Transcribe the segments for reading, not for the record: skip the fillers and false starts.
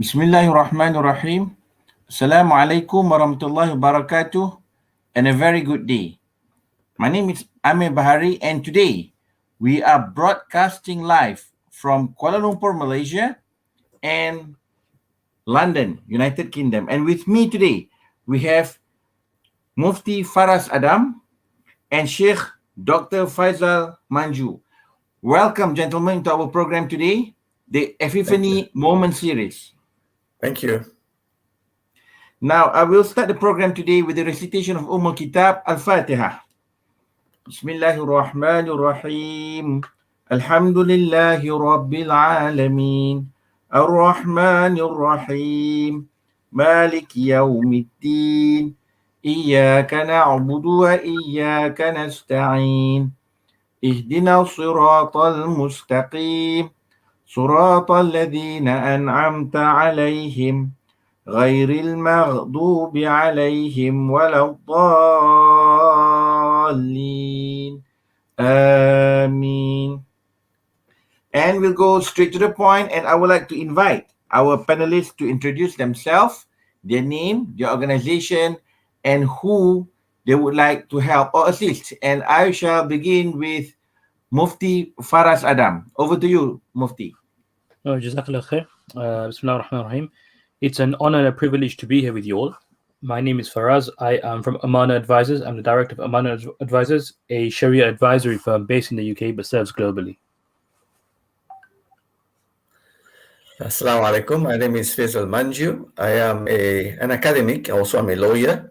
Bismillahirrahmanirrahim. Assalamualaikum warahmatullahi wabarakatuh and a very good day. My name is Amir Bahari and today we are broadcasting live from Kuala Lumpur, Malaysia and London, United Kingdom. And with me today we have Mufti Faraz Adam and Sheikh Dr. Faisal Manju. Welcome, gentlemen, to our program today, the Epiphany Moment Series. Thank you. Now, I will start the program today with the recitation of Kitab Al-Fatiha. Bismillahirrahmanirrahim. Alhamdulillahi Rabbil Alameen. Ar-Rahmanir-Rahim. Malik Yawmiddin. Iyaka na'budu wa iyaka nasta'in. Ihdina siratal mustaqim. Siratal ladhina an'amta alayhim. غير المغضوب عليهم ولا الضالين آمين. And we'll go straight to the point, and I would like to invite our panelists to introduce themselves, their name, their organization, and who they would like to help or assist. And I shall begin with Mufti Faraz Adam. Over to you, Mufti. Jazakallah khair. Bismillah ar-Rahman ar-Rahim. It's an honor and a privilege to be here with you all. My name is Faraz. I am from Amana Advisors. I'm the director of Amana Advisors, a Sharia advisory firm based in the UK but serves globally. Assalamu alaikum. My name is Faisal Manju. I am an academic. Also, I'm a lawyer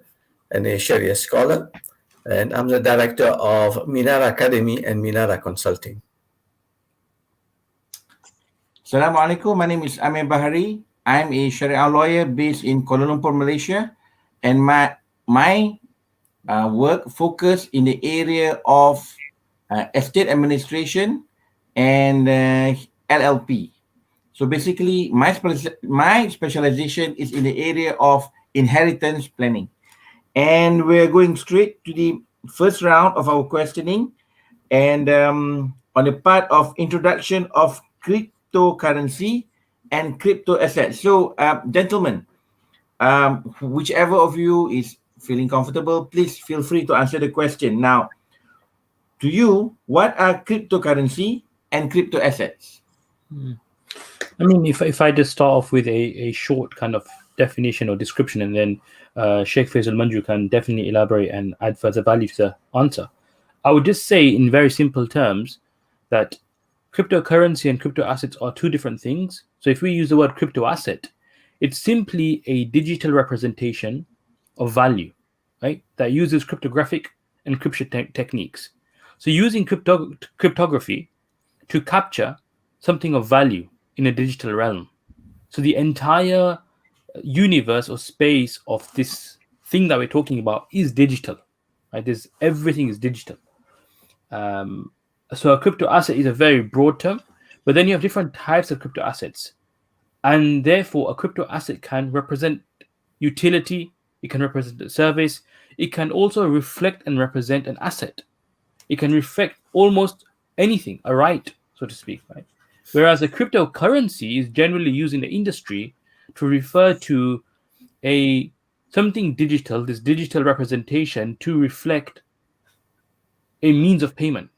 and a Sharia scholar. And I'm the director of Minara Academy and Minara Consulting. Assalamu alaikum. My name is Amir Bahari. I'm a Sharia lawyer based in Kuala Lumpur, Malaysia, and my work focus in the area of estate administration and LLP. So basically, my specialization is in the area of inheritance planning. And we're going straight to the first round of our questioning, and on the part of introduction of cryptocurrency and crypto assets. So, gentlemen, whichever of you is feeling comfortable, please feel free to answer the question. Now, to you, what are cryptocurrency and crypto assets? I mean, if I just start off with a short kind of definition or description, and then Sheikh Faisal Manju can definitely elaborate and add further value to the answer. I would just say in very simple terms that cryptocurrency and crypto assets are two different things. So if we use the word crypto asset, it's simply a digital representation of value, right? That uses cryptographic encryption techniques. So using cryptography to capture something of value in a digital realm. So the entire universe or space of this thing that we're talking about is digital, right? Everything is digital. So a crypto asset is a very broad term, but then you have different types of crypto assets. And therefore, a crypto asset can represent utility, it can represent a service, it can also reflect and represent an asset. It can reflect almost anything, a right, so to speak, right? Whereas a cryptocurrency is generally used in the industry to refer to something digital, this digital representation to reflect a means of payment.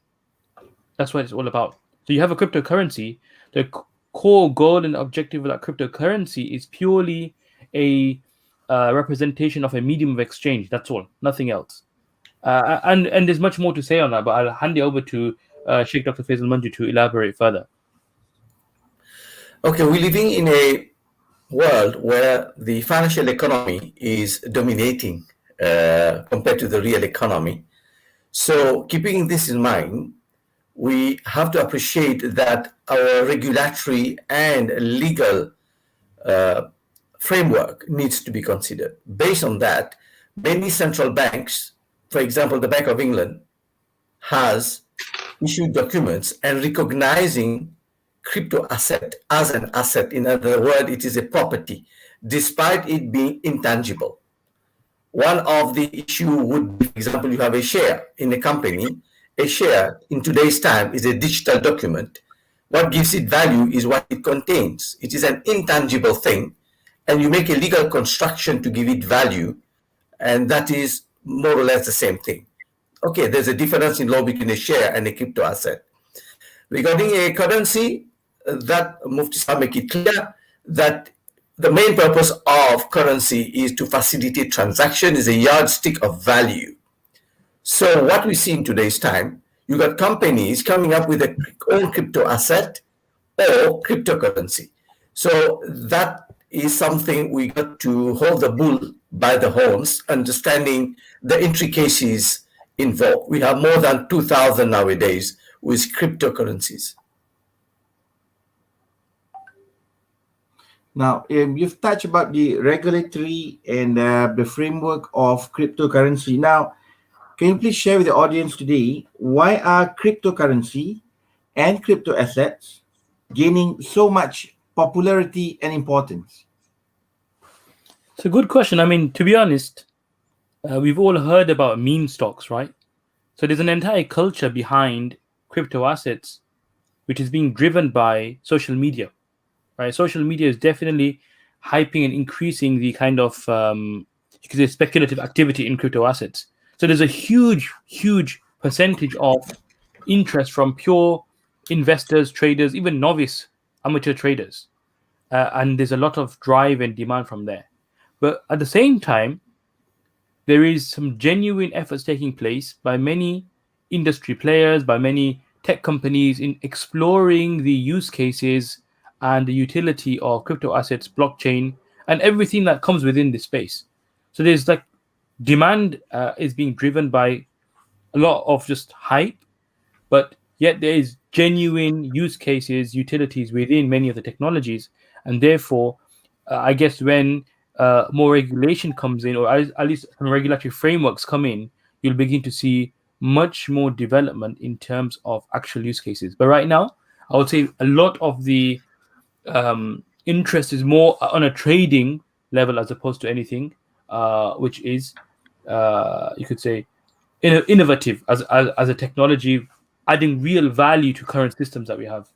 That's what it's all about. So you have a cryptocurrency. The core goal and objective of that cryptocurrency is purely a representation of a medium of exchange. That's all, nothing else. And there's much more to say on that, but I'll hand it over to Sheikh Dr. Faisal Manju to elaborate further. Okay, we're living in a world where the financial economy is dominating compared to the real economy. So keeping this in mind, we have to appreciate that our regulatory and legal framework needs to be considered. Based on that, many central banks, for example, the Bank of England, has issued documents and recognizing crypto asset as an asset. In other words, it is a property, despite it being intangible. One of the issue would be, for example, you have a share in a company. A share in today's time is a digital document. What gives it value is what it contains. It is an intangible thing and you make a legal construction to give it value, and that is more or less the same thing. Okay, there's a difference in law between a share and a crypto asset. Regarding a currency, that Mufti Sahib make it clear that the main purpose of currency is to facilitate transaction, is a yardstick of value. So what we see in today's time, you got companies coming up with their own crypto asset or cryptocurrency. So that is something we got to hold the bull by the horns, understanding the intricacies involved. We have more than 2,000 nowadays with cryptocurrencies. Now, you've touched about the regulatory and the framework of cryptocurrency. Now, can you please share with the audience today why are cryptocurrency and crypto assets gaining so much popularity and importance? It's a good question. I mean, to be honest, we've all heard about meme stocks, right? So there's an entire culture behind crypto assets, which is being driven by social media, right? Social media is definitely hyping and increasing the kind of you could say speculative activity in crypto assets. So there's a huge percentage of interest from pure investors, traders, even novice amateur traders, and there's a lot of drive and demand from there. But at the same time, there is some genuine efforts taking place by many industry players, by many tech companies in exploring the use cases and the utility of crypto assets, blockchain, and everything that comes within this space. So there's like demand is being driven by a lot of just hype, but yet there is genuine use cases, utilities within many of the technologies, and therefore, I guess when more regulation comes in, or at least some regulatory frameworks come in, you'll begin to see much more development in terms of actual use cases. But right now, I would say a lot of the interest is more on a trading level as opposed to anything which is, you could say, innovative as a technology, adding real value to current systems that we have.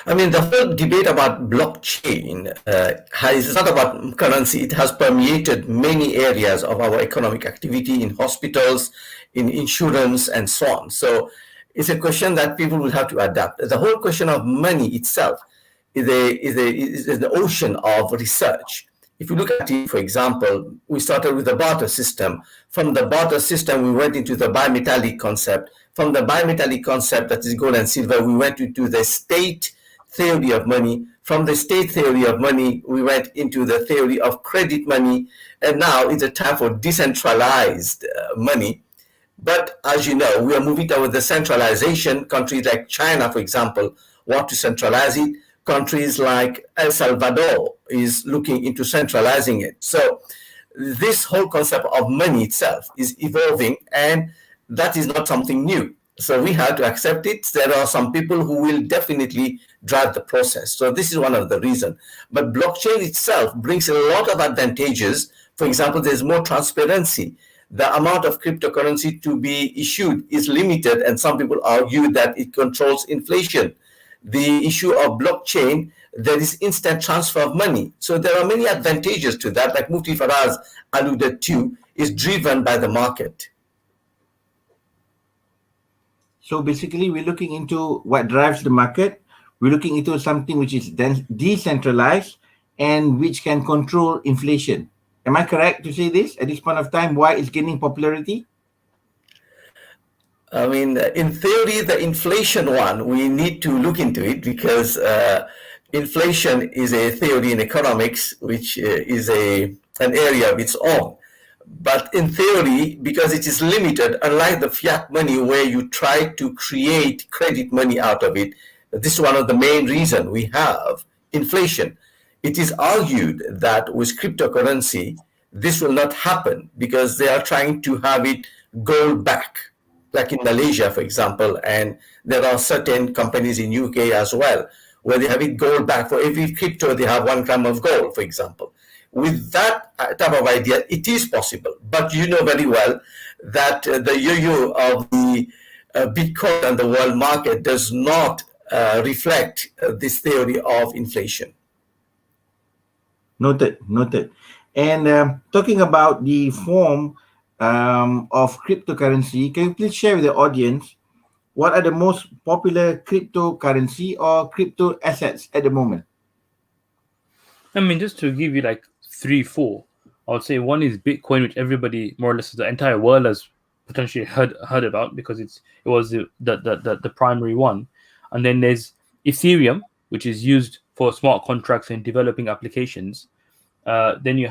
I mean, the whole debate about blockchain is not about currency. It has permeated many areas of our economic activity in hospitals, in insurance, and so on. So it's a question that people will have to adapt. The whole question of money itself is an ocean of research. If you look at it, for example, we started with the barter system. From the barter system, we went into the bimetallic concept. From the bimetallic concept, that is gold and silver, we went into the state theory of money. From the state theory of money, we went into the theory of credit money. And now it's a time for decentralized money. But as you know, we are moving towards the centralization. Countries like China, for example, want to centralize it. Countries like El Salvador is looking into centralizing it. So this whole concept of money itself is evolving, and that is not something new. So we have to accept it. There are some people who will definitely drive the process. So this is one of the reasons. But blockchain itself brings a lot of advantages. For example, there's more transparency. The amount of cryptocurrency to be issued is limited, and some people argue that it controls inflation. The issue of blockchain, there is instant transfer of money. So there are many advantages to that, like Mufti Faraz alluded to, is driven by the market. So basically, we're looking into what drives the market. We're looking into something which is decentralized and which can control inflation. Am I correct to say this at this point of time? Why it's gaining popularity? I mean, in theory, the inflation one, we need to look into it because inflation is a theory in economics, which is an area of its own. But in theory, because it is limited, unlike the fiat money where you try to create credit money out of it, this is one of the main reasons we have inflation. It is argued that with cryptocurrency, this will not happen because they are trying to have it gold back, like in Malaysia, for example, and there are certain companies in UK as well, where they have it gold back. For every crypto, they have 1 gram of gold, for example. With that type of idea, it is possible. But you know very well that the yo-yo of the Bitcoin and the world market does not reflect this theory of inflation. Noted, noted. And talking about the form of cryptocurrency, can you please share with the audience what are the most popular cryptocurrency or crypto assets at the moment? I mean, just to give you like three, four, I would say one is Bitcoin, which everybody more or less the entire world has potentially heard about because it was the primary one, and then there's Ethereum, which is used for smart contracts and developing applications. Then you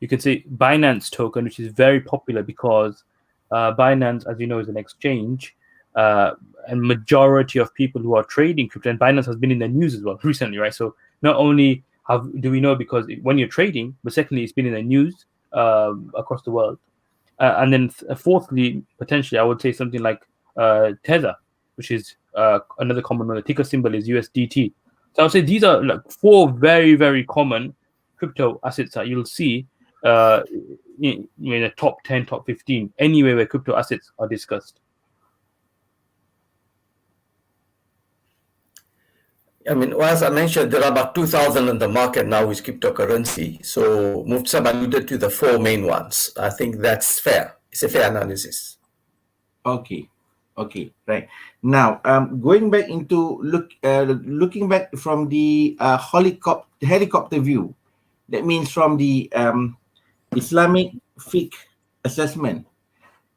can say Binance token, which is very popular because Binance, as you know, is an exchange, and majority of people who are trading crypto, and Binance has been in the news as well recently, right? So not only do we know because when you're trading, but secondly, it's been in the news across the world. And then fourthly, potentially, I would say something like Tether, which is another common one. The ticker symbol is USDT. So I would say these are like four very, very common crypto assets that you'll see in the top 10, top 15, anywhere where crypto assets are discussed. I mean, as I mentioned, there are about 2,000 in the market now with cryptocurrency. So Mufsam alluded to the four main ones. I think that's fair. It's a fair analysis. Okay, okay, right. Now, going back into looking back from the helicopter view, that means from the Islamic fiqh assessment.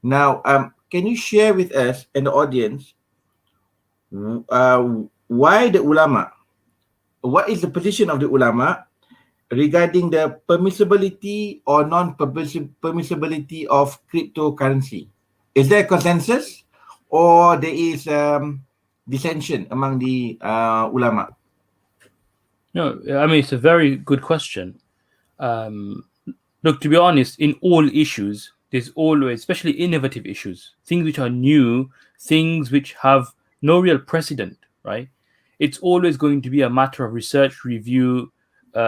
Now, can you share with us and the audience uh, why the ulama? What is the position of the ulama regarding the permissibility or non-permissibility of cryptocurrency? Is there a consensus or there is dissension among the ulama? No, I mean, it's a very good question. Um, Look, to be honest, in all issues, there's always, especially innovative issues, things which are new, things which have no real precedent, right? It's always going to be a matter of research, review,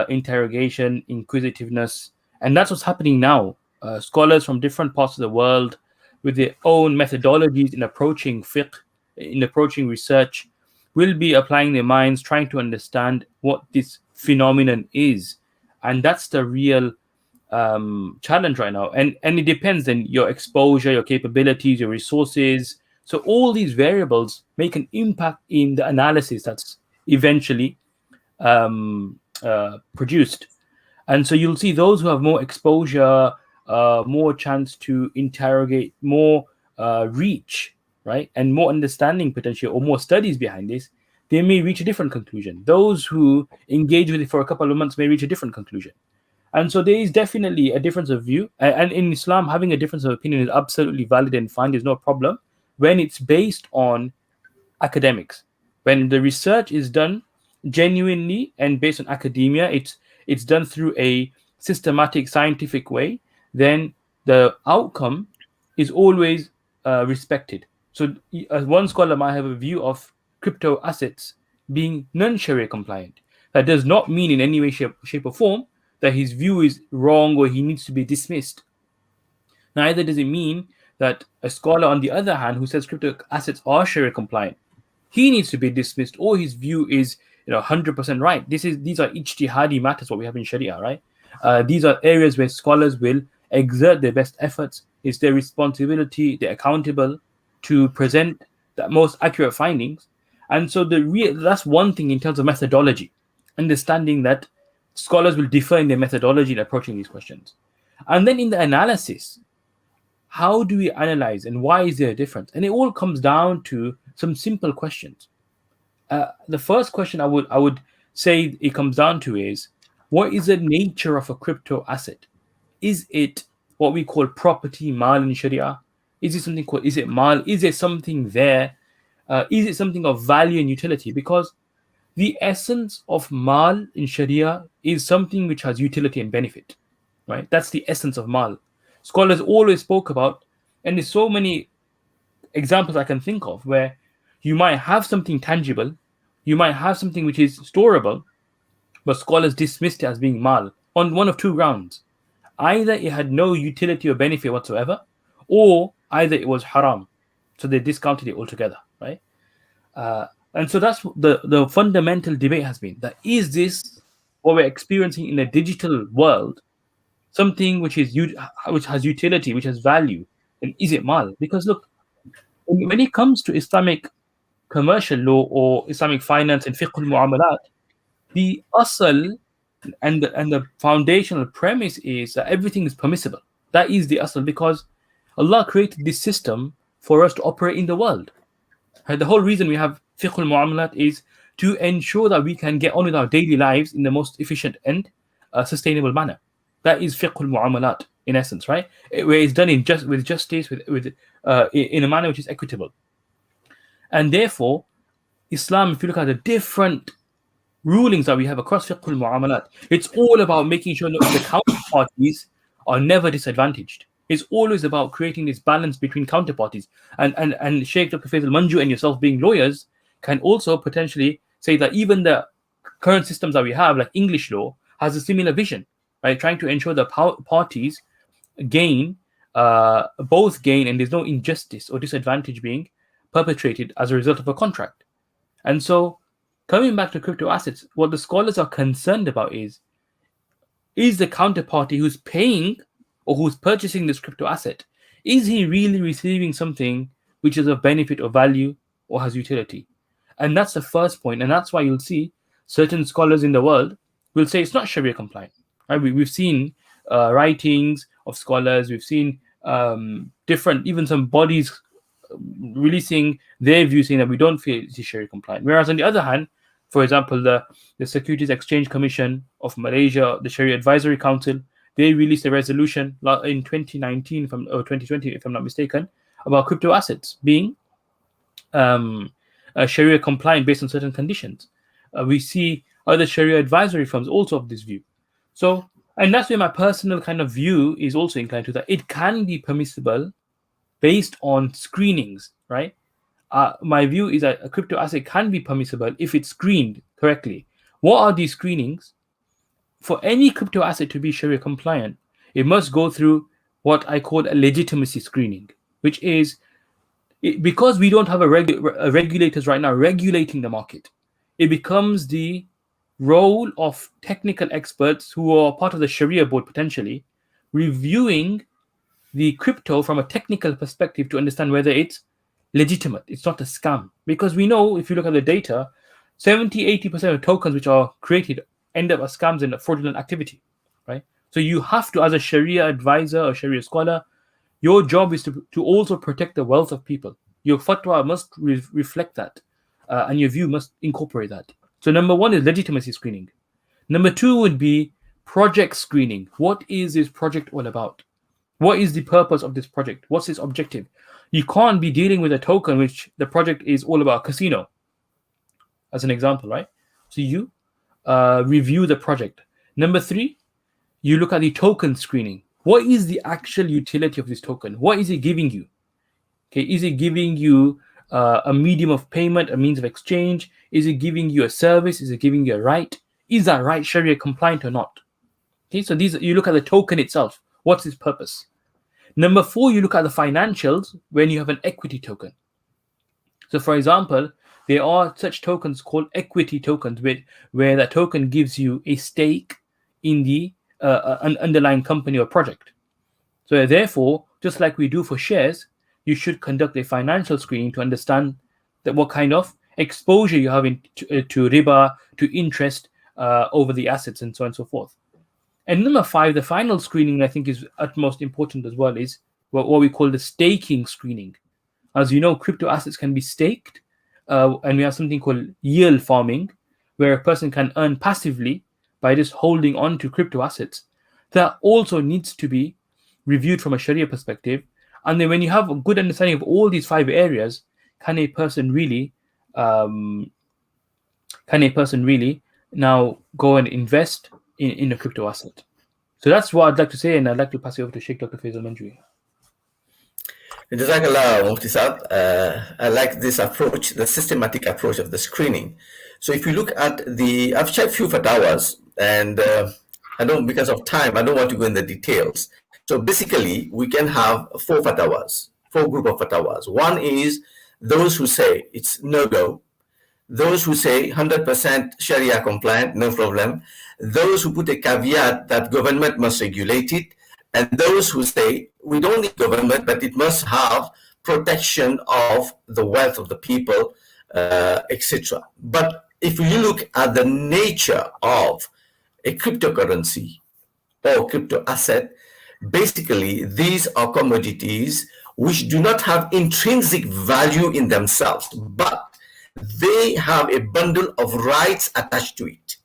interrogation, inquisitiveness. And that's what's happening now. Scholars from different parts of the world with their own methodologies in approaching fiqh, in approaching research, will be applying their minds, trying to understand what this phenomenon is. And that's the real challenge right now, and it depends on your exposure, your capabilities, your resources. So all these variables make an impact in the analysis that's eventually produced. And so you'll see those who have more exposure, more chance to interrogate, more reach, right, and more understanding potentially, or more studies behind this, they may reach a different conclusion. Those who engage with it for a couple of months may reach a different conclusion. And so there is definitely a difference of view. And in Islam, having a difference of opinion is absolutely valid and fine. There's no problem when it's based on academics. When the research is done genuinely and based on academia, it's done through a systematic scientific way, then the outcome is always respected. So one scholar might have a view of crypto assets being non-Sharia compliant. That does not mean in any way, shape or form that his view is wrong or he needs to be dismissed. Neither does it mean that a scholar, on the other hand, who says crypto assets are Sharia compliant, he needs to be dismissed, or his view is 100% right. These are ijtihadi matters, what we have in Sharia, right? These are areas where scholars will exert their best efforts. It's their responsibility, they're accountable to present the most accurate findings. And so that's one thing in terms of methodology, understanding that scholars will differ in their methodology in approaching these questions. And then in the analysis, how do we analyze and why is there a difference? And it all comes down to some simple questions. The first question I would say it comes down to is, what is the nature of a crypto asset? Is it what we call property, mal in Sharia? Is it something called, is it mal? Is there something there? Is it something of value and utility? Because the essence of mal in Sharia is something which has utility and benefit, right? That's the essence of mal. Scholars always spoke about, and there's so many examples I can think of where you might have something tangible, you might have something which is storable, but scholars dismissed it as being mal on one of two grounds. Either it had no utility or benefit whatsoever, or either it was haram. So they discounted it altogether, right? And so that's the fundamental debate has been that is this what we're experiencing in a digital world, something which which has utility, which has value, then is it mal? Because look, when it comes to Islamic commercial law or Islamic finance and fiqh al-muamalat, the asal and the foundational premise is that everything is permissible. That is the asal, because Allah created this system for us to operate in the world. Right? The whole reason we have fiqh al-muamalat is to ensure that we can get on with our daily lives in the most efficient and sustainable manner. That is fiqh al-muamalat in essence, right? Where it's done with justice, in a manner which is equitable. And therefore, Islam, if you look at the different rulings that we have across fiqh al-muamalat, it's all about making sure that the counterparties are never disadvantaged. It's always about creating this balance between counterparties. And Sheikh Dr. Faisal Manju and yourself being lawyers can also potentially say that even the current systems that we have, like English law, has a similar vision, right? Trying to ensure that parties gain, both gain, and there's no injustice or disadvantage being perpetrated as a result of a contract. And so, coming back to crypto assets, what the scholars are concerned about is the counterparty who's paying or who's purchasing this crypto asset, is he really receiving something which is of benefit or value or has utility? And that's the first point. And that's why you'll see certain scholars in the world will say it's not Sharia compliant. Right? We've seen writings of scholars, we've seen different, even some bodies releasing their view saying that we don't feel it's Sharia compliant. Whereas on the other hand, for example, the Securities Exchange Commission of Malaysia, the Sharia Advisory Council, they released a resolution in 2019 or 2020, if I'm not mistaken, about crypto assets being Sharia compliant based on certain conditions. We see other Sharia advisory firms also of this view. So, and that's where my personal kind of view is also inclined to, that it can be permissible based on screenings, right? My view is that a crypto asset can be permissible if it's screened correctly. What are these screenings? For any crypto asset to be Sharia compliant, it must go through what I call a legitimacy screening, which is because we don't have regulators right now regulating the market, it becomes the role of technical experts who are part of the Sharia board potentially reviewing the crypto from a technical perspective to understand whether it's legitimate, it's not a scam. Because we know, if you look at the data, 70-80% of tokens which are created end up as scams and fraudulent activity, right? So you have to, as a Sharia advisor or Sharia scholar, your job is to also protect the wealth of people. Your fatwa must reflect that, and your view must incorporate that. So number one is legitimacy screening. Number two would be project screening. What is this project all about? What is the purpose of this project? What's its objective? You can't be dealing with a token which the project is all about casino, as an example, right? So you review the project. Number three, you look at the token screening. What is the actual utility of this token? What is it giving you? Okay, is it giving you a medium of payment, a means of exchange? Is it giving you a service? Is it giving you a right? Is that right Sharia compliant or not? Okay, so these, you look at the token itself. What's its purpose? Number four, you look at the financials when you have an equity token. So for example, there are such tokens called equity tokens where that token gives you a stake in the an underlying company or project. So therefore, just like we do for shares, you should conduct a financial screening to understand that what kind of exposure you have to riba, to interest over the assets, and so on and so forth. And number five, the final screening I think is utmost important as well, is what we call the staking screening. As you know, crypto assets can be staked, and we have something called yield farming, where a person can earn passively by just holding on to crypto assets. That also needs to be reviewed from a Sharia perspective. And then when you have a good understanding of all these five areas, can a person really now go and invest in a crypto asset? So that's what I'd like to say, and I'd like to pass it over to Sheikh Dr. Faisal Manjui. Jazakallah, Mufti Saab. I like this approach, the systematic approach of the screening. So if you look at I've checked few fatawas, and I don't, because of time, I don't want to go in the details. So basically, we can have four group of fatawas. One is those who say it's no-go. those who say 100% Sharia compliant, no problem, those who put a caveat that government must regulate it, and those who say we don't need government, but it must have protection of the wealth of the people, etc. But if you look at the nature of a cryptocurrency or crypto asset, basically these are commodities which do not have intrinsic value in themselves, but they have a bundle of rights attached to it.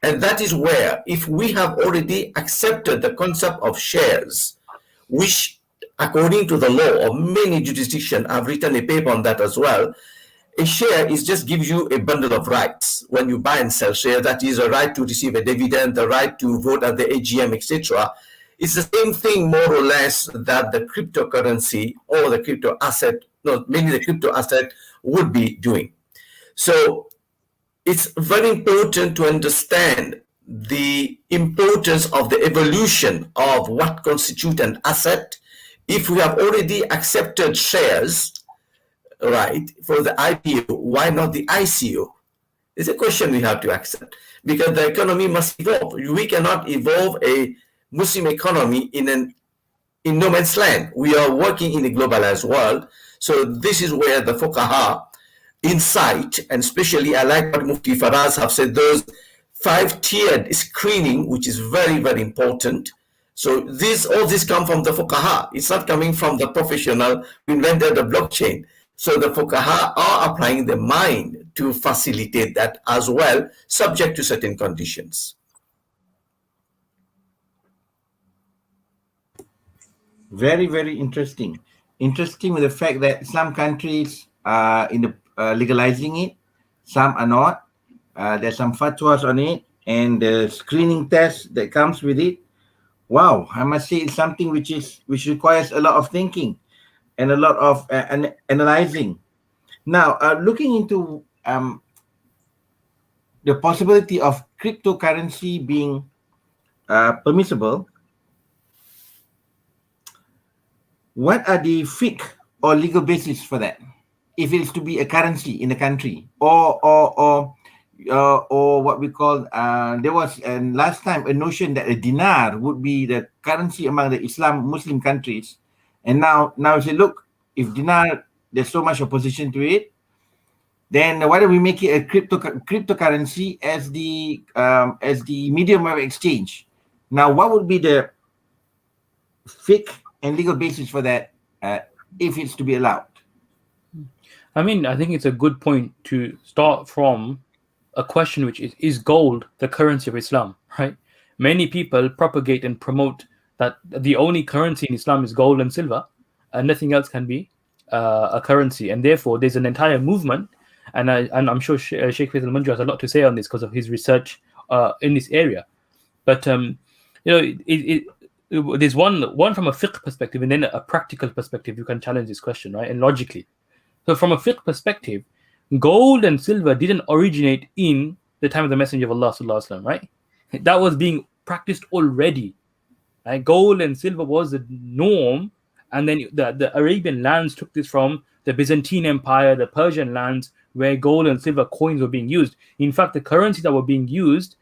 And that is where, if we have already accepted the concept of shares, which according to the law of many jurisdictions, I've written a paper on that as well, a share is just gives you a bundle of rights. When you buy and sell shares, that is a right to receive a dividend, the right to vote at the AGM, etc. It's the same thing, more or less, that the cryptocurrency or the crypto asset, no, mainly the crypto asset, would be doing. So it's very important to understand the importance of the evolution of what constitutes an asset. If we have already accepted shares, right, for the IPO, why not the ICO? It's a question we have to accept, because the economy must evolve. We cannot evolve a Muslim economy in no man's land. We are working in a globalized world. So this is where the fuqaha insight, and especially I like what Mufti Faraz have said, those 5-tiered screening, which is very, very important. So all this come from the fuqaha. It's not coming from the professional who invented the blockchain. So the fuqaha are applying their mind to facilitate that as well, subject to certain conditions. Very, very interesting. Interesting with the fact that some countries are in the legalizing it, some are not. There's some fatwas on it, and the screening test that comes with it. Wow, I must say it's something which requires a lot of thinking and a lot of analyzing. Now, looking into the possibility of cryptocurrency being permissible, what are the fiqh or legal basis for that? If it is to be a currency in the country, or what we call, there was last time a notion that a dinar would be the currency among the Muslim countries, and now say, look, if dinar, there's so much opposition to it, then why don't we make it a cryptocurrency as the medium of exchange? Now, what would be the fiqh and legal basis for that, if it's to be allowed? I mean, I think it's a good point to start from a question, which is gold the currency of Islam, right? Many people propagate and promote that the only currency in Islam is gold and silver, and nothing else can be a currency. And therefore, there's an entire movement, and I'm sure Sheikh Faisal Manju has a lot to say on this because of his research in this area. But there's one from a fiqh perspective, and then a practical perspective. You can challenge this question, right? And logically. So from a fiqh perspective, gold and silver didn't originate in the time of the Messenger of Allah sallallahu alaihi wasallam, right? That was being practiced already. Right? Gold and silver was the norm, and then the Arabian lands took this from the Byzantine Empire, the Persian lands, where gold and silver coins were being used. In fact, the currencies that were being used,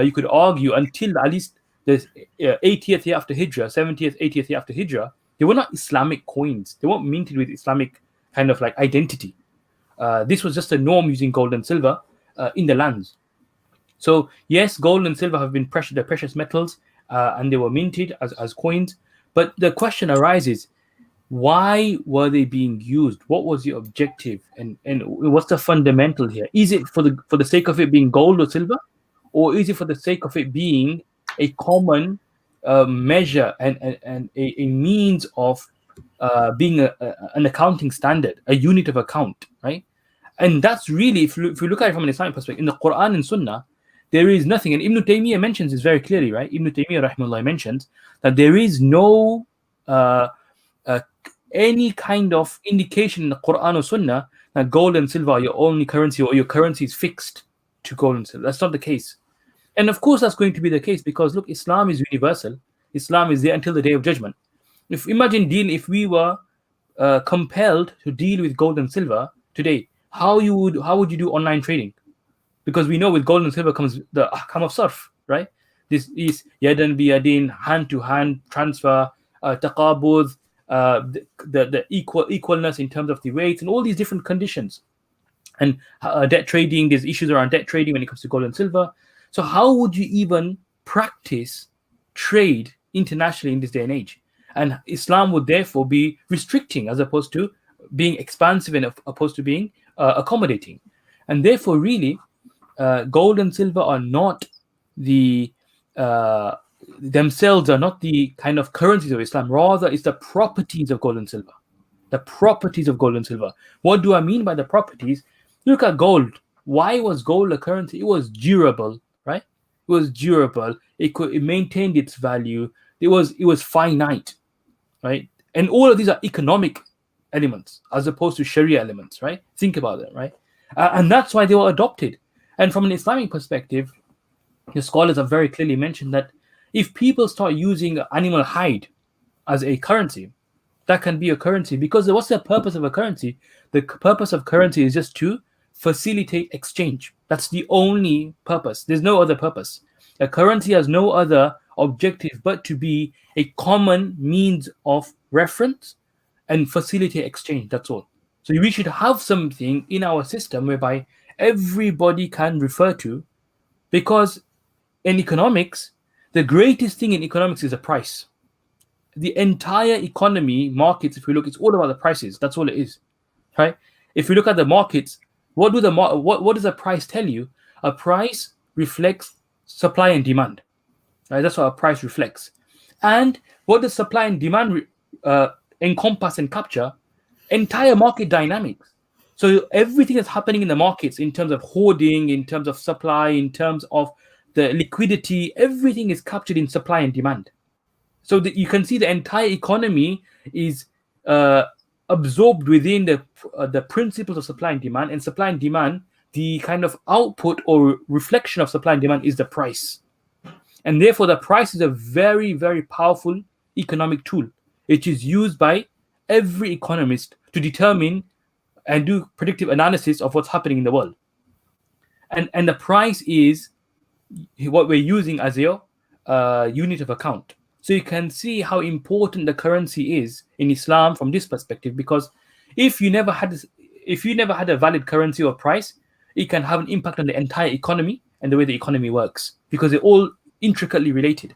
you could argue until at least the 80th year after Hijrah, 70th, 80th year after Hijrah, they were not Islamic coins. They weren't minted with Islamic kind of like identity. This was just a norm using gold and silver in the lands. So yes, gold and silver have been they're precious metals, and they were minted as coins. But the question arises, why were they being used? What was the objective, and what's the fundamental here? Is it for the sake of it being gold or silver, or is it for the sake of it being a common measure and a means of being an accounting standard, a unit of account, right? And that's really, if you look at it from an Islamic perspective, in the Quran and Sunnah, there is nothing. And Ibn Taymiyyah mentions this very clearly, right? Ibn Taymiyyah, rahimahullah, mentions that there is no any kind of indication in the Quran or Sunnah that gold and silver are your only currency, or your currency is fixed to gold and silver. That's not the case. And of course, that's going to be the case because, look, Islam is universal. Islam is there until the day of judgment. If we were compelled to deal with gold and silver today, how would you do online trading? Because we know with gold and silver comes the ahkam of sarf, right? This is yadan biyadin, hand-to-hand transfer, taqabud, the equalness in terms of the rates and all these different conditions. And debt trading, there's issues around debt trading when it comes to gold and silver. So how would you even practice trade internationally in this day and age? And Islam would therefore be restricting as opposed to being expansive and opposed to being accommodating. And therefore, really, gold and silver are not the themselves are not the kind of currencies of Islam. Rather, it's the properties of gold and silver. The properties of gold and silver. What do I mean by the properties? Look at gold. Why was gold a currency? It was durable, right? It was durable. It maintained its value. It was finite, right? And all of these are economic elements as opposed to Sharia elements, right? Think about it, right? And that's why they were adopted. And from an Islamic perspective, the scholars have very clearly mentioned that if people start using animal hide as a currency, that can be a currency, because what's the purpose of a currency? The purpose of currency is just to facilitate exchange. That's the only purpose. There's no other purpose. A currency has no other objective but to be a common means of reference and facilitate exchange. That's all. So we should have something in our system whereby everybody can refer to, because in economics, the greatest thing in economics is a price. The entire economy, markets, if we look, it's all about the prices. That's all it is, right? If we look at the markets, what does a price tell you? A price reflects supply and demand, right? That's what a price reflects. And what does supply and demand encompass and capture? Entire market dynamics. So everything that's happening in the markets in terms of hoarding, in terms of supply, in terms of the liquidity, everything is captured in supply and demand. So that you can see the entire economy is absorbed within the principles of supply and demand. And supply and demand, the kind of output or reflection of supply and demand is the price. And therefore, the price is a very, very powerful economic tool. It is used by every economist to determine and do predictive analysis of what's happening in the world. And the price is what we're using as a unit of account. So you can see how important the currency is in Islam from this perspective, because if you never had a valid currency or price, it can have an impact on the entire economy and the way the economy works, because they're all intricately related.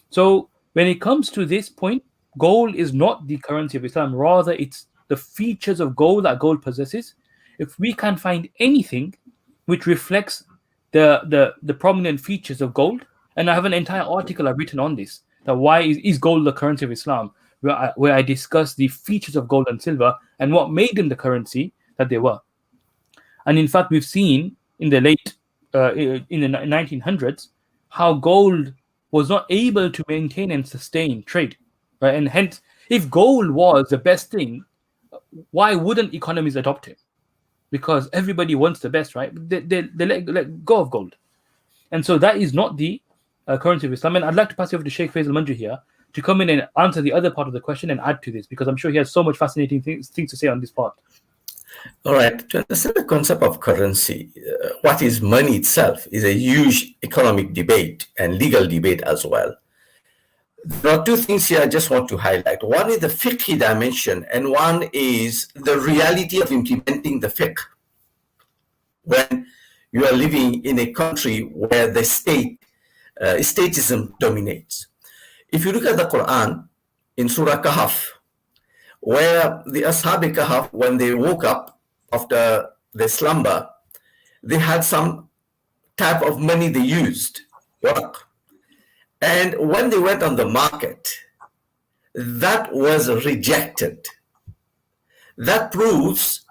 So when it comes to this point, gold is not the currency of Islam. Rather, it's the features of gold that gold possesses. If we can find anything which reflects the prominent features of gold, and I have an entire article I've written on this, that why is gold the currency of Islam, where I discuss the features of gold and silver and what made them the currency that they were. And in fact, we've seen in the 1900s how gold was not able to maintain and sustain trade, right? And hence, if gold was the best thing, why wouldn't economies adopt it? Because everybody wants the best, right? They let go of gold. And so that is not the currency of Islam. And I'd like to pass you over to Sheikh Faisal Manju here to come in and answer the other part of the question and add to this, because I'm sure he has so much fascinating things to say on this part. All right. To understand the concept of currency, what is money itself is a huge economic debate and legal debate as well. There are two things here I just want to highlight. One is the Fiqhi dimension, and one is the reality of implementing the fiqh. When you are living in a country where the statism dominates. If you look at the Quran in Surah Kahf, where the Ashab Kahf, when they woke up after their slumber, they had some type of money they used, work. And when they went on the market, that was rejected. That proves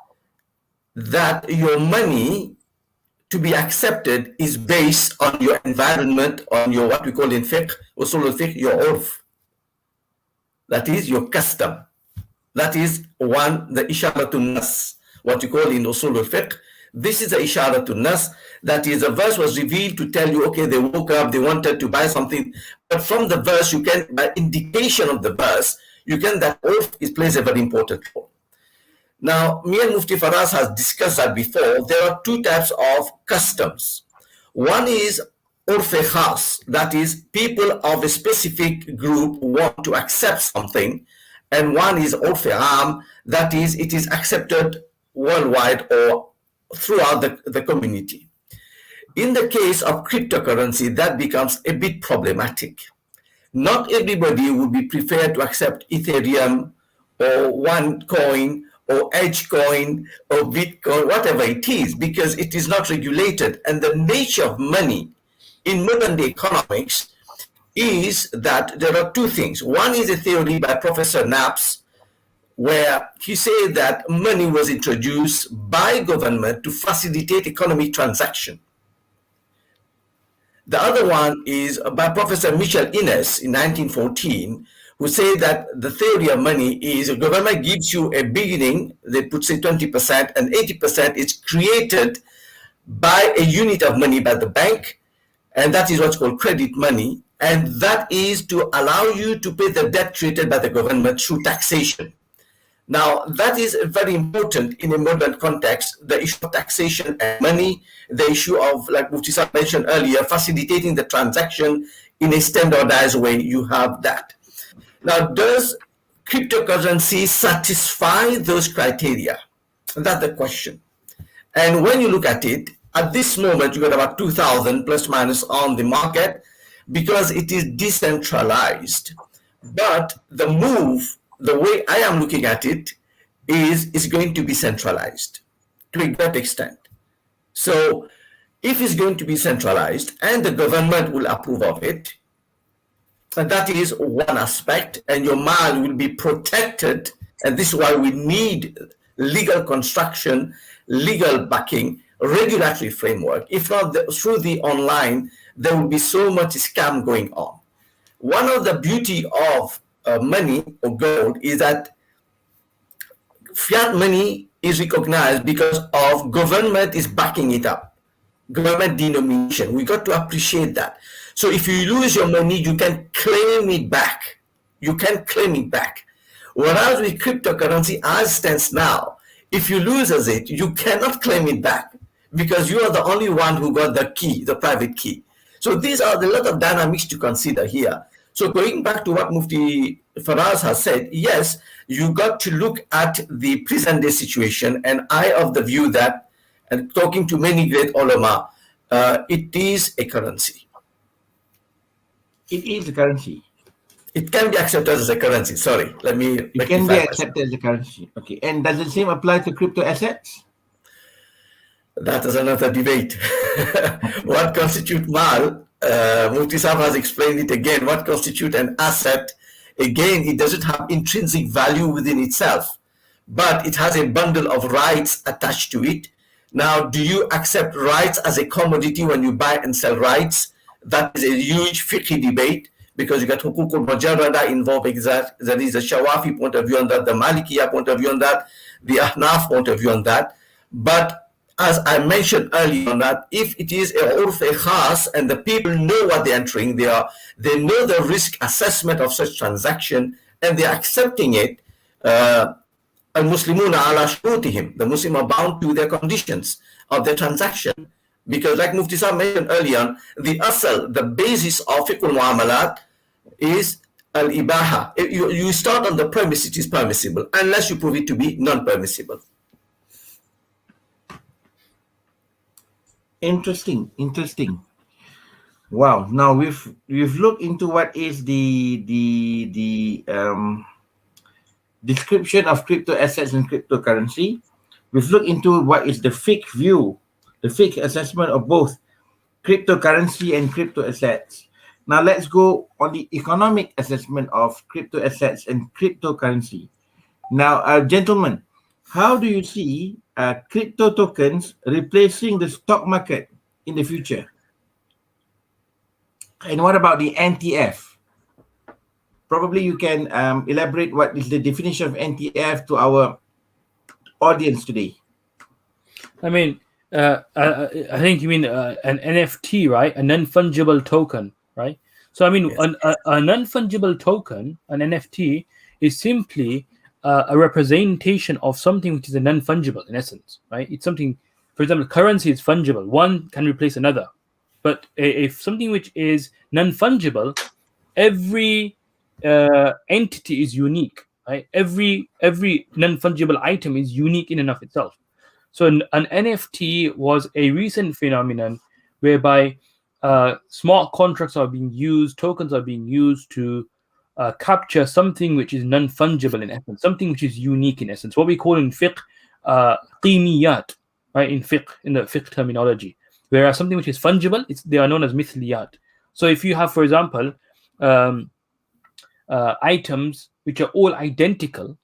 that your money to be accepted is based on your environment, on your, what we call in fiqh, usul al-fiqh, your urf. That is your custom. That is one, the isharatun nas, what you call in usul al-fiqh. This is the isharatun nas. That is, a verse was revealed to tell you, okay, they woke up, they wanted to buy something. But from the verse, you can, by indication of the verse, you can, that urf plays a very important role. Now, me and Mufti Faraz has discussed that before. There are two types of customs. One is urfe khas, that is people of a specific group want to accept something, and one is urfe am, that is it is accepted worldwide or throughout the community. In the case of cryptocurrency, that becomes a bit problematic. Not everybody would be prepared to accept Ethereum or OneCoin or Edgecoin or Bitcoin, whatever it is, because it is not regulated. And the nature of money in modern day economics is that there are two things. One is a theory by Professor Naps, where he said that money was introduced by government to facilitate economic transaction. The other one is by Professor Michel Innes in 1914, who said that the theory of money is a government gives you a beginning, they put say 20%, and 80% is created by a unit of money by the bank, and that is what's called credit money, and that is to allow you to pay the debt created by the government through taxation. Now, that is very important in a modern context, the issue of taxation and money, the issue of, like Mufti Saab mentioned earlier, facilitating the transaction in a standardized way. You have that. Now, does cryptocurrency satisfy those criteria? That's the question. And when you look at it, at this moment, you got about 2,000 plus minus on the market because it is decentralized. But the move, the way I am looking at it, is going to be centralized to a great extent. So if it's going to be centralized and the government will approve of it, and that is one aspect, and your mal will be protected, and this is why we need legal construction, legal backing, regulatory framework. If not, through the online, there will be so much scam going on. One of the beauty of money or gold is that fiat money is recognized because of government is backing it up. Government denomination. We got to appreciate that. So if you lose your money, you can claim it back. You can claim it back. Whereas with cryptocurrency, as stands now, if you lose it, you cannot claim it back because you are the only one who got the key, the private key. So these are a lot of dynamics to consider here. So going back to what Mufti Faraz has said, yes, you got to look at the present day situation, and I of the view that, and talking to many great ulama, it is a currency. It is a currency. It can be accepted as a currency. Sorry, let me. It can be accepted as a currency. Okay, and does the same apply to crypto assets? That is another debate. What constitutes mal? Mufti Saab has explained it again. What constitutes an asset? Again, it doesn't have intrinsic value within itself, but it has a bundle of rights attached to it. Now, do you accept rights as a commodity when you buy and sell rights? That is a huge fiqhi debate because you got hukukul mujarrada involved. There is a Shawafi point of view on that, the Malikiya point of view on that, the Ahnaf point of view on that. But as I mentioned earlier on that, if it is a urf khas and the people know what they're entering, they know the risk assessment of such transaction and they're accepting it, al-Muslimuna ala shurutihim, the Muslims are bound to their conditions of their transaction. Because like Mufti Saab mentioned earlier, the asal, the basis of fiqh muamalat is al-ibaha. You start on the premise it is permissible, unless you prove it to be non-permissible. Interesting. Wow. Now we've looked into what is the description of crypto assets and cryptocurrency. We've looked into what is the fiqh view, the fiqh assessment of both cryptocurrency and crypto assets. Now let's go on the economic assessment of crypto assets and cryptocurrency. Now, gentlemen, how do you see crypto tokens replacing the stock market in the future? And what about the NTF? Probably you can elaborate what is the definition of NTF to our audience today. I mean, I think you mean an NFT, right? A non-fungible token, right? So I mean, yes. A non-fungible token, an NFT, is simply a representation of something which is a non-fungible in essence, right? It's something, for example, currency is fungible. One can replace another. But if something which is non-fungible, every entity is unique, right? Every non-fungible item is unique in and of itself. So an NFT was a recent phenomenon whereby smart contracts are being used, tokens are being used to capture something which is non-fungible in essence, something which is unique in essence. What we call in fiqh qimiyat, right? In the fiqh terminology, whereas something which is fungible, they are known as mithliyat. So if you have, for example, um, items which are all identical,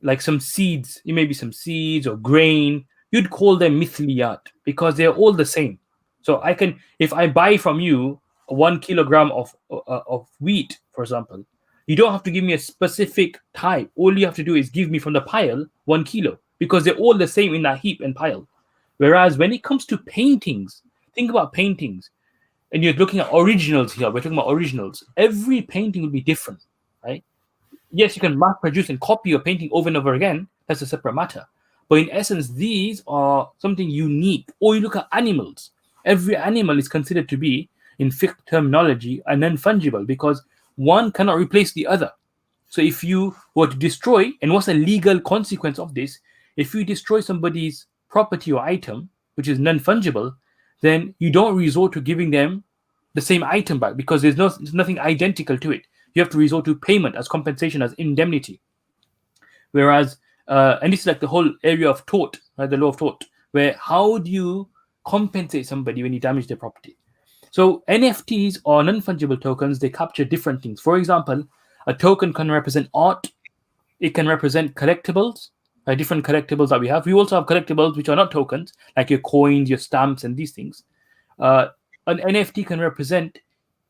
like some seeds, it may be some seeds or grain, you'd call them mithliyat because they're all the same. So I can, if I buy from you 1 kilogram of wheat, for example, you don't have to give me a specific type. All you have to do is give me from the pile 1 kilo because they're all the same in that heap and pile. Whereas when it comes to paintings, think about paintings, and you're looking at originals here. We're talking about originals. Every painting will be different, right? Yes, you can mass produce and copy your painting over and over again. That's a separate matter. But in essence, these are something unique. Or you look at animals. Every animal is considered to be, in fiqh terminology, a non-fungible because one cannot replace the other. So if you were to destroy, and what's a legal consequence of this? If you destroy somebody's property or item, which is non-fungible, then you don't resort to giving them the same item back because there's nothing identical to it. You have to resort to payment as compensation, as indemnity. Whereas, and this is like the whole area of tort, right? The law of tort, where how do you compensate somebody when you damage their property? So NFTs or non-fungible tokens, they capture different things. For example, a token can represent art. It can represent collectibles, different collectibles that we have. We also have collectibles which are not tokens, like your coins, your stamps, and these things. An NFT can represent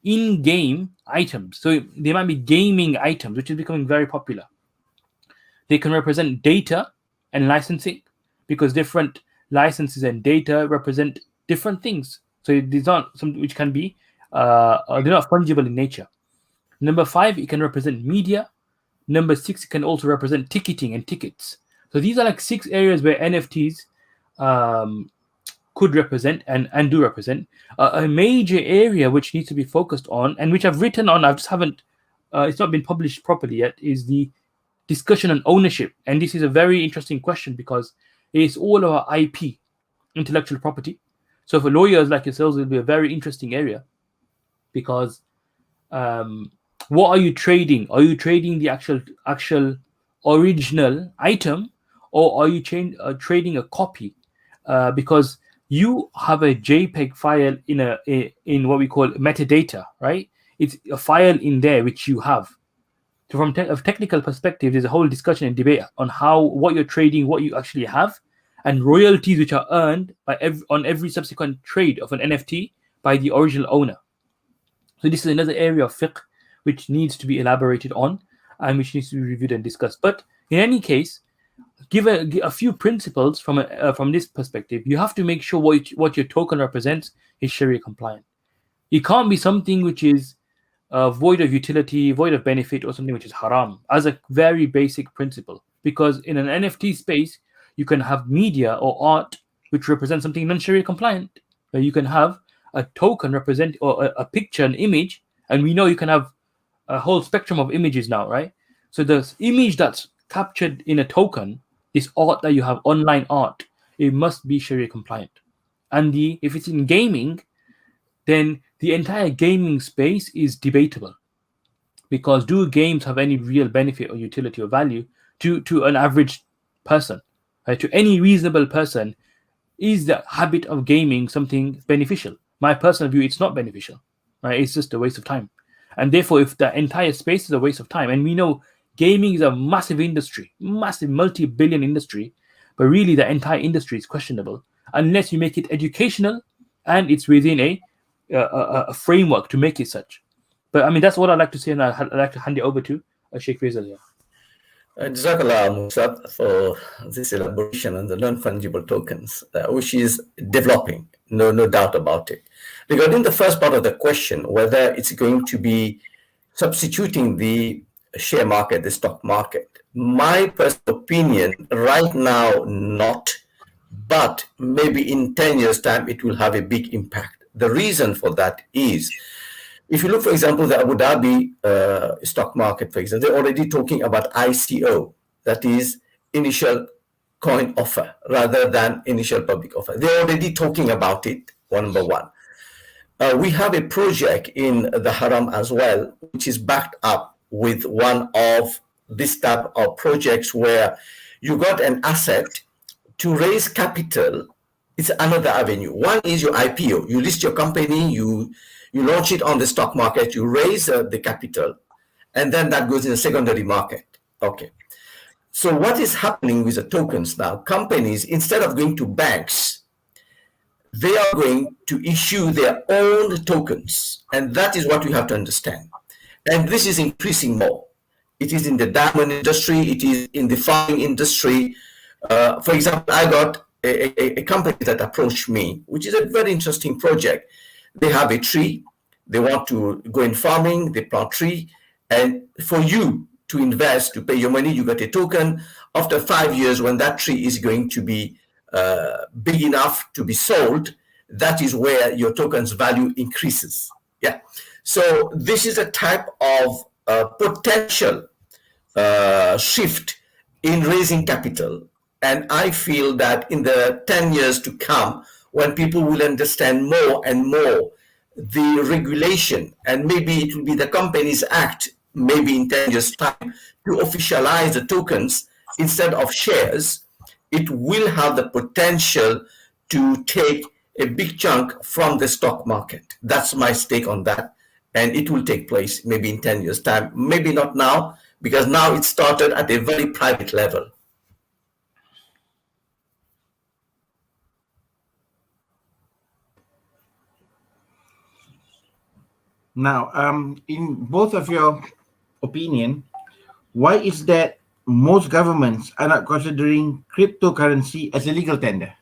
in-game items. So they might be gaming items, which is becoming very popular. They can represent data and licensing because different licenses and data represent different things. So these aren't something which can be, they're not fungible in nature. Number 5, it can represent media. Number 6, it can also represent ticketing and tickets. So these are like 6 areas where NFTs could represent and do represent. A major area which needs to be focused on, and which I've written on, I just haven't, it's not been published properly yet, is the discussion on ownership. And this is a very interesting question because it's all about IP, intellectual property. So for lawyers like yourselves, it'll be a very interesting area because what are you trading? Are you trading the actual original item, or are you trading a copy? Because you have a JPEG file in what we call metadata, right? It's a file in there which you have. So from a technical perspective, there's a whole discussion and debate on what you're trading, what you actually have, and royalties which are earned on every subsequent trade of an NFT by the original owner. So this is another area of fiqh which needs to be elaborated on and which needs to be reviewed and discussed. But in any case, give a few principles from this perspective. You have to make sure what your token represents is Sharia compliant. It can't be something which is void of utility, void of benefit, or something which is haram, as a very basic principle. Because in an NFT space, you can have media or art which represents something non-Sharia compliant. You can have a token represent, or a picture, an image, and we know you can have a whole spectrum of images now, right? So the image that's captured in a token, this art that you have, online art, it must be Sharia compliant. And if it's in gaming, then the entire gaming space is debatable, because do games have any real benefit or utility or value to an average person? Right? To any reasonable person, is the habit of gaming something beneficial? My personal view, it's not beneficial. Right? It's just a waste of time. And therefore, if the entire space is a waste of time, and we know gaming is a massive industry, massive multi-billion industry, but really the entire industry is questionable unless you make it educational and it's within a framework to make it such. But I mean, that's what I'd like to say, and I'd like to hand it over to Sheikh Faisal here. Jazakallah, Musab, for this elaboration on the non-fungible tokens, which is developing, no doubt about it. Regarding the first part of the question, whether it's going to be substituting the share market, the stock market? My personal opinion, right now, not, but maybe in 10 years' time, it will have a big impact. The reason for that is, if you look, for example, the Abu Dhabi stock market, for example, they're already talking about ICO, that is initial coin offer rather than initial public offer. They're already talking about it, number one. We have a project in the Haram as well, which is backed up with one of this type of projects where you got an asset to raise capital. It's another avenue. One is your IPO. You list your company, you launch it on the stock market, you raise the capital, and then that goes in the secondary market. Okay. So what is happening with the tokens now? Companies, instead of going to banks, they are going to issue their own tokens. And that is what we have to understand. And this is increasing more. It is in the diamond industry. It is in the farming industry. For example, I got a company that approached me, which is a very interesting project. They have a tree. They want to go in farming. They plant tree. And for you to invest, to pay your money, you get a token. After 5 years, when that tree is going to be big enough to be sold, that is where your token's value increases. Yeah. So this is a type of potential shift in raising capital. And I feel that in the 10 years to come, when people will understand more and more the regulation, and maybe it will be the Companies Act, maybe in 10 years' time, to officialize the tokens instead of shares, it will have the potential to take a big chunk from the stock market. That's my stake on that. And it will take place maybe in 10 years' time. Maybe not now, because now it started at a very private level. Now, in both of your opinion, why is that most governments are not considering cryptocurrency as a legal tender?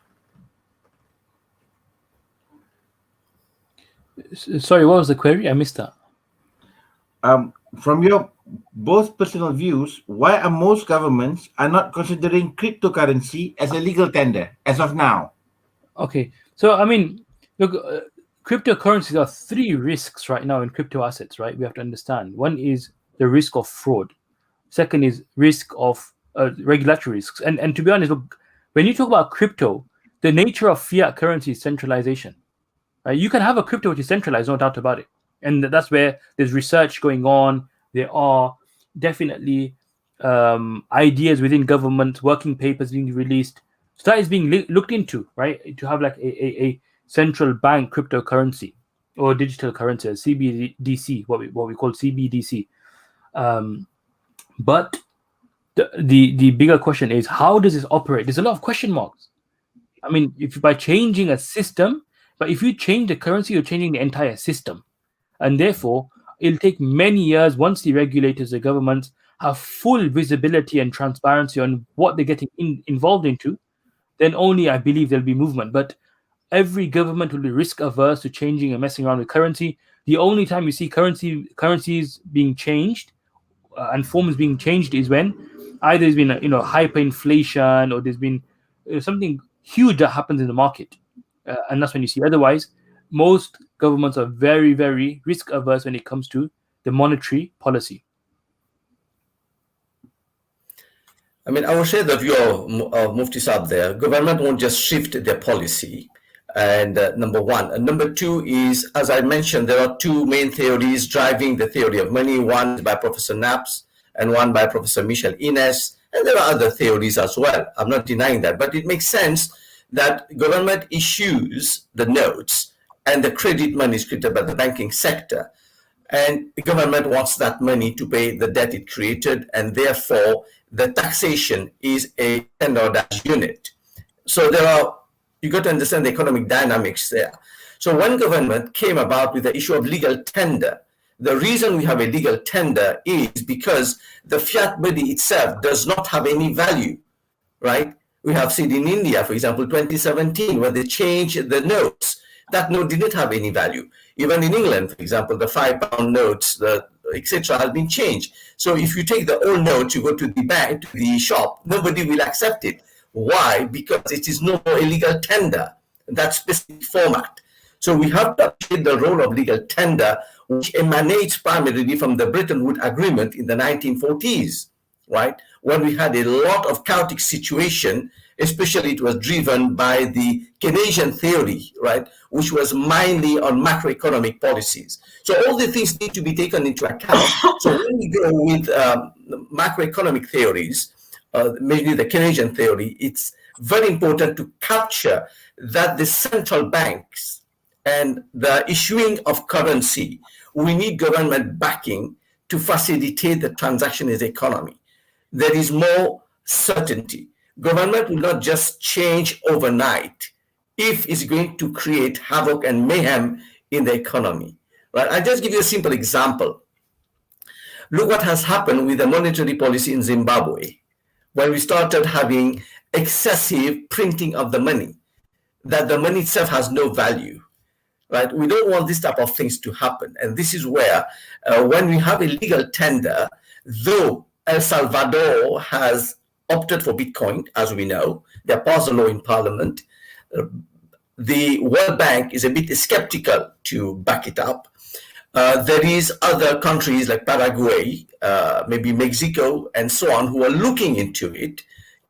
Sorry, what was the query? I missed that. From your both personal views, why are most governments are not considering cryptocurrency as a legal tender as of now? Okay, so I mean, look, cryptocurrencies are three risks right now in crypto assets, right? We have to understand. One is the risk of fraud. Second is risk of regulatory risks. And to be honest, look, when you talk about crypto, the nature of fiat currency is centralization. Right? You can have a crypto which is centralized, no doubt about it. And that's where there's research going on. There are definitely ideas within government, working papers being released. So that is being looked into, right? To have like a central bank cryptocurrency or digital currency, CBDC, what we call CBDC. But the bigger question is, how does this operate? There's a lot of question marks. I mean, if by changing a system, but if you change the currency, you're changing the entire system. And therefore, it'll take many years once the regulators, the governments, have full visibility and transparency on what they're getting involved into, then only I believe there'll be movement. But every government will be risk averse to changing and messing around with currency. The only time you see currencies being changed and forms being changed is when either there's been hyperinflation or there's been something huge that happens in the market, and that's when you see. Otherwise, most governments are very, very risk averse when it comes to the monetary policy. I mean, I will share the view of Mufti Saab there. Government won't just shift their policy. And number one. And number two is, as I mentioned, there are two main theories driving the theory of money. One is by Professor Naps and one by Professor Michel Ines. And there are other theories as well. I'm not denying that. But it makes sense that government issues the notes and the credit money is created by the banking sector. And the government wants that money to pay the debt it created. And therefore, the taxation is a standardized unit. So you got to understand the economic dynamics there. So when government came about with the issue of legal tender, the reason we have a legal tender is because the fiat money itself does not have any value, right? We have seen in India, for example, 2017, when they changed the notes, that note didn't have any value. Even in England, for example, the £5 notes, the etc., has been changed. So if you take the old note, you go to the bank, to the shop, nobody will accept it. Why? Because it is no more a legal tender, that specific format. So we have to appreciate the role of legal tender, which emanates primarily from the Bretton Woods Agreement in the 1940s, right? When we had a lot of chaotic situation, especially it was driven by the Keynesian theory, right, which was mainly on macroeconomic policies. So all the things need to be taken into account. So when we go with macroeconomic theories, mainly the Keynesian theory, it's very important to capture that the central banks and the issuing of currency, we need government backing to facilitate the transaction in the economy. There is more certainty. Government will not just change overnight if it's going to create havoc and mayhem in the economy. Right? I'll just give you a simple example. Look what has happened with the monetary policy in Zimbabwe when we started having excessive printing of the money, that the money itself has no value. Right? We don't want this type of things to happen. And this is where, when we have a legal tender, though El Salvador has opted for Bitcoin, as we know, they passed a law in parliament, the World Bank is a bit skeptical to back it up. There is other countries like Paraguay, maybe Mexico, and so on, who are looking into it.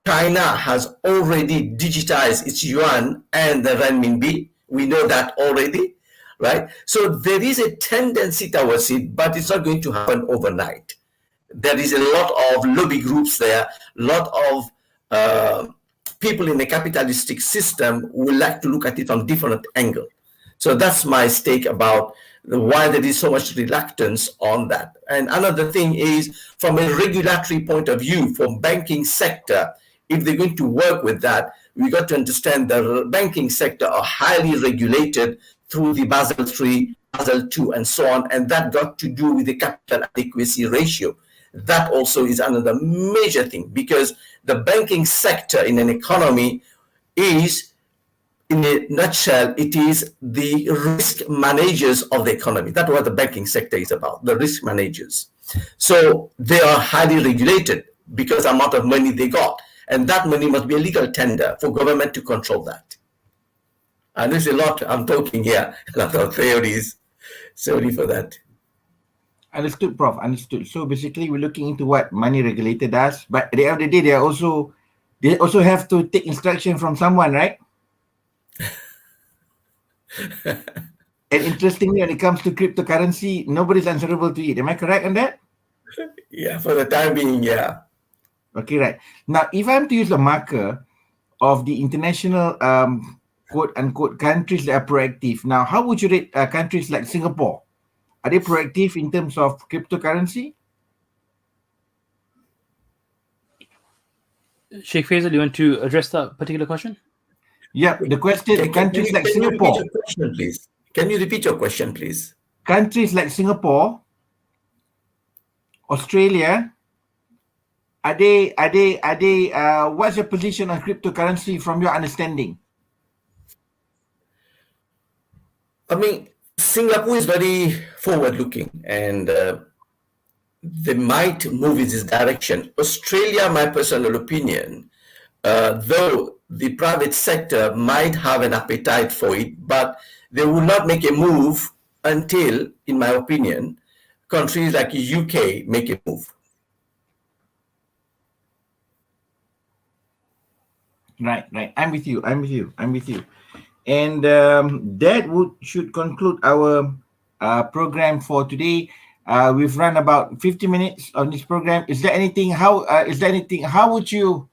China has already digitized its yuan and the renminbi. We know that already, right? So there is a tendency towards it, but it's not going to happen overnight. There is a lot of lobby groups there, a lot of people in the capitalistic system will like to look at it from different angle. So that's my stake about why there is so much reluctance on that. And another thing is, from a regulatory point of view, for banking sector, if they're going to work with that, we got to understand the banking sector are highly regulated through the Basel III, Basel II, and so on, and that got to do with the capital adequacy ratio. That also is another major thing, because the banking sector in an economy is, in a nutshell, it is the risk managers of the economy. That's what the banking sector is about, the risk managers. So they are highly regulated because the amount of money they got. And that money must be a legal tender for government to control that. And there's a lot I'm talking here, a lot of theories. Sorry for that. Understood, Prof. Understood. So basically, we're looking into what money regulator does, but at the end of the day, they also have to take instruction from someone, right? And interestingly, when it comes to cryptocurrency, nobody's answerable to it. Am I correct on that? Yeah, for the time being, yeah. Okay, right. Now, if I'm to use a marker of the international quote-unquote countries that are proactive, now, how would you rate countries like Singapore? Are they proactive in terms of cryptocurrency? Sheikh Faisal, you want to address that particular question? Yeah, the question, countries like Singapore. Can you repeat your question, please? Can you repeat your question, please? Countries like Singapore, Australia, are they what's your position on cryptocurrency from your understanding? I mean, Singapore is very forward-looking, and they might move in this direction. Australia, my personal opinion, though the private sector might have an appetite for it, but they will not make a move until, in my opinion, countries like the UK make a move. Right. I'm with you. And that should conclude our program for today. We've run about 50 minutes on this program. Is there anything? How would you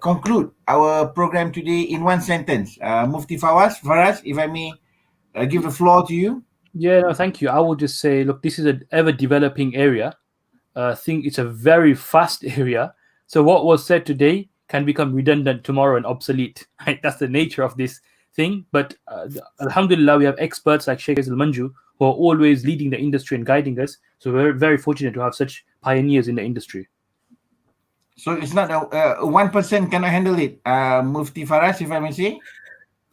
conclude our program today in one sentence? Mufti Faraz, if I may give the floor to you. Yeah, no, thank you. I would just say, look, this is an ever-developing area. I think it's a very fast area. So what was said today can become redundant tomorrow and obsolete. Right? That's the nature of this thing. But alhamdulillah, we have experts like Sheikh Faisal Manju who are always leading the industry and guiding us. So we're very fortunate to have such pioneers in the industry. So it's not a 1% cannot handle it. Mufti Faraz, if I may say.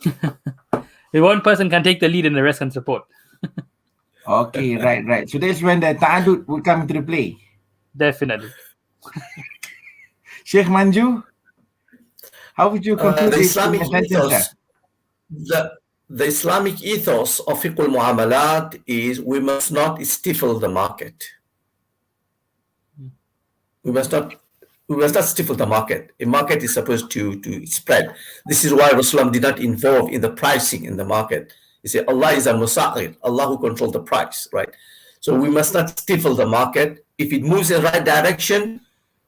If one person can take the lead and the rest can support. Okay, right. So that's when the ta'adud will come into play. Definitely. Sheikh Manju, how would you conclude The this in Islamic a sentence, sir? ethos, the, the Islamic ethos of fiqh al-muamalat is we must not stifle the market. We must not stifle the market. A market is supposed to spread. This is why Rasulullah did not involve in the pricing in the market. He said Allah is al-musa'ir, Allah who controls the price, right? So we must not stifle the market. If it moves in the right direction,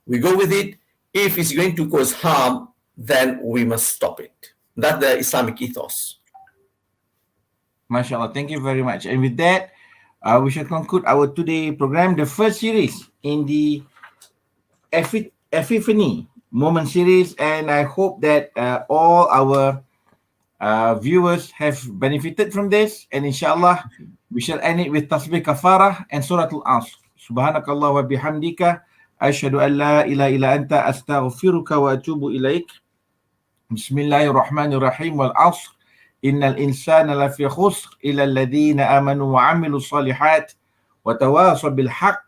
we go with it. If it's going to cause harm, then we must stop it. That's the Islamic ethos. MashaAllah, thank you very much. And with that, we shall conclude our today program, the first series in the Epiphany Moment series. And I hope that all our viewers have benefited from this. And inshallah, we shall end it with Tasbih Kafarah and Surah Al-Asr. Subhanakallah wa bihamdika. Ashhadu an la ilaha illa anta astaghfiruka wa atubu ilaik. Bismillahirrahmanirrahim wal asr. Innal insana lafi khusr illa alladhina amanu wa amilu salihat wa tawasaw bil haqq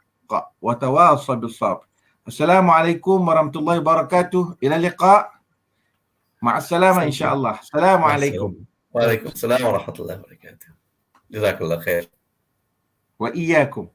wa tawasaw bis sabr. Assalamualaikum warahmatullahi wabarakatuh. Ila liqa. Ma'assalama insyaAllah. Assalamualaikum. Waalaikumsalam warahmatullahi wabarakatuh. Jazakallah khair. Wa iyyakum.